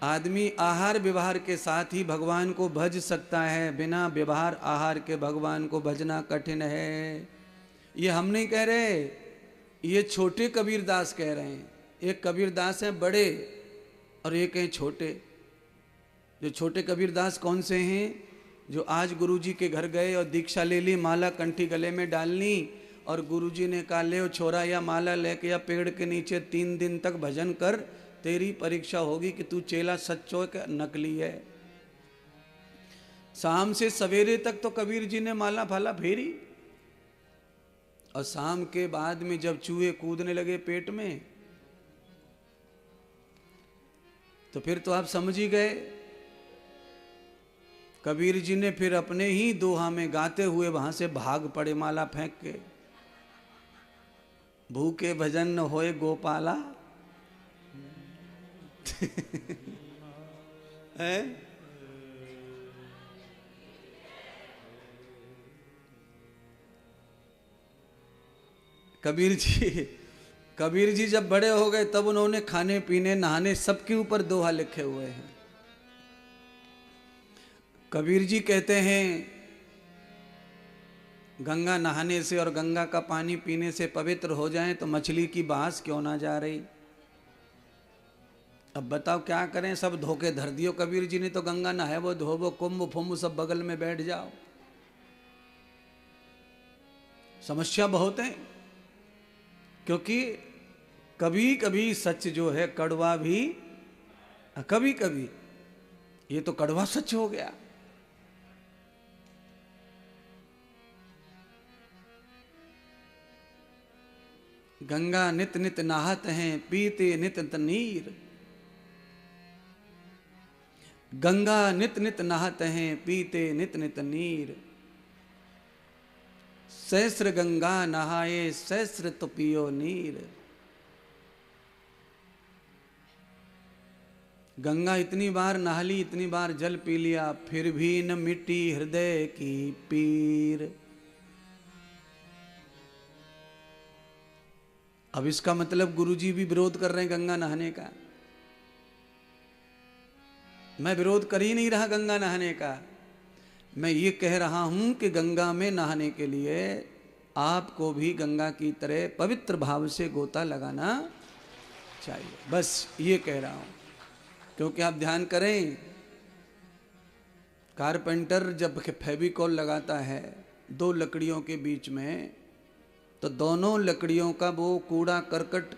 आदमी आहार व्यवहार के साथ ही भगवान को भज सकता है, बिना व्यवहार आहार के भगवान को भजना कठिन है। ये हम नहीं कह रहे, ये छोटे कबीरदास कह रहे हैं। एक कबीरदास हैं बड़े और एक हैं छोटे। जो छोटे कबीरदास कौन से हैं? जो आज गुरुजी के घर गए और दीक्षा ले ली, माला कंठी गले में डालनी, और गुरुजी ने कहा ले छोरा या माला लेके या पेड़ के नीचे 3 दिन तक भजन कर, तेरी परीक्षा होगी कि तू चेला सच्चो का नकली है। शाम से सवेरे तक तो कबीर जी ने माला फाला फेरी, और शाम के बाद में जब चूहे कूदने लगे पेट में, तो फिर तो आप समझ ही गए। कबीर जी ने फिर अपने ही दोहा में गाते हुए वहां से भाग पड़े माला फेंक के। भूखे भजन न होए गोपाला है? कबीर जी जब बड़े हो गए तब उन्होंने खाने पीने नहाने सबके ऊपर दोहा लिखे हुए हैं। कबीर जी कहते हैं गंगा नहाने से और गंगा का पानी पीने से पवित्र हो जाएं तो मछली की बांस क्यों ना जा रही। अब बताओ क्या करें, सब धोखे धर दियो। कबीर जी ने तो गंगा नहाए वो धोबो कुंभ फुम्ब सब बगल में बैठ जाओ। समस्या बहुत है, क्योंकि कभी कभी सच जो है कड़वा भी, कभी कभी ये तो कड़वा सच हो गया। गंगा नित नित नहात हैं पीते नित नित नीर। गंगा नित नित नहात हैं पीते नित नित नीर। सहस्र गंगा नहाए सहस्र तो पियो नीर। गंगा इतनी बार नहा ली, इतनी बार जल पी लिया, फिर भी न मिट्टी हृदय की पीर। अब इसका मतलब गुरुजी भी विरोध कर रहे हैं गंगा नहाने का। मैं विरोध कर ही नहीं रहा गंगा नहाने का, मैं ये कह रहा हूं कि गंगा में नहाने के लिए आपको भी गंगा की तरह पवित्र भाव से गोता लगाना चाहिए, बस ये कह रहा हूं। क्योंकि आप ध्यान करें, कारपेंटर जब फेविकॉल लगाता है 2 लकड़ियों के बीच में, तो दोनों लकड़ियों का वो कूड़ा करकट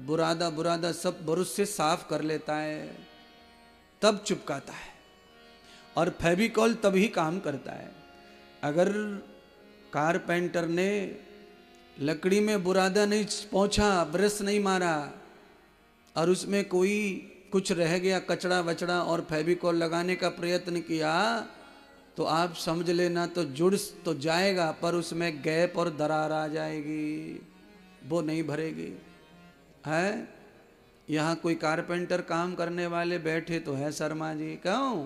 बुरादा बुरादा सब ब्रश से साफ कर लेता है, तब चिपकाता है। और फेविकॉल तभी काम करता है। अगर कारपेंटर ने लकड़ी में बुरादा नहीं पोंछा, ब्रश नहीं मारा, और उसमें कोई कुछ रह गया कचड़ा वचड़ा और फेविकॉल लगाने का प्रयत्न किया, तो आप समझ लेना तो जुड़ तो जाएगा, पर उसमें गैप और दरार आ जाएगी, वो नहीं भरेगी। है यहाँ कोई कारपेंटर काम करने वाले बैठे तो है शर्मा जी, क्यों?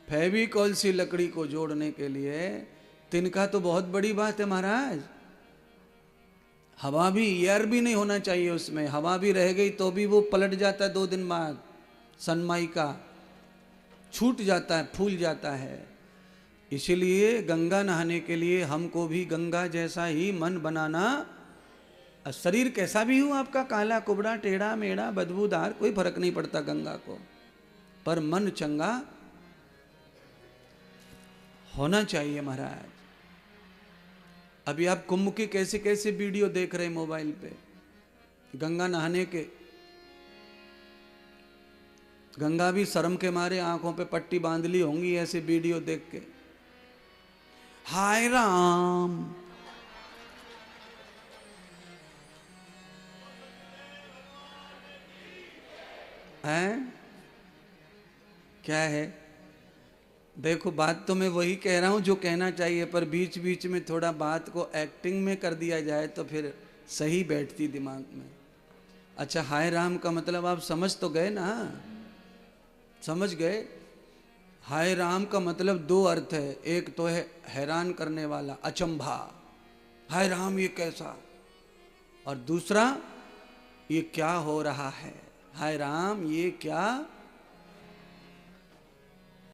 फेविकॉल सी लकड़ी को जोड़ने के लिए तिनका तो बहुत बड़ी बात है महाराज। हवा भी, एयर भी नहीं होना चाहिए उसमें। हवा भी रह गई तो भी वो पलट जाता है 2 दिन बाद, सनमाइका छूट जाता है, फूल जाता है। इसलिए गंगा नहाने के लिए हमको भी गंगा जैसा ही मन बनाना। शरीर कैसा भी हो आपका, काला कुबड़ा टेढ़ा मेढ़ा बदबूदार, कोई फर्क नहीं पड़ता गंगा को, पर मन चंगा होना चाहिए महाराज। अभी आप कुंभ के कैसे कैसे वीडियो देख रहे हैं मोबाइल पे, गंगा नहाने के। गंगा भी शर्म के मारे आंखों पे पट्टी बांध ली होंगी ऐसे वीडियो देख के। हाय राम, हैं क्या है? देखो बात तो मैं वही कह रहा हूं जो कहना चाहिए, पर बीच बीच में थोड़ा बात को एक्टिंग में कर दिया जाए तो फिर सही बैठती दिमाग में। अच्छा, हाय राम का मतलब आप समझ तो गए ना? समझ गए? हाय राम का मतलब 2 अर्थ है। एक तो है हैरान करने वाला, अचंभा, हाय राम ये कैसा, और दूसरा ये क्या हो रहा है। हाय राम, ये क्या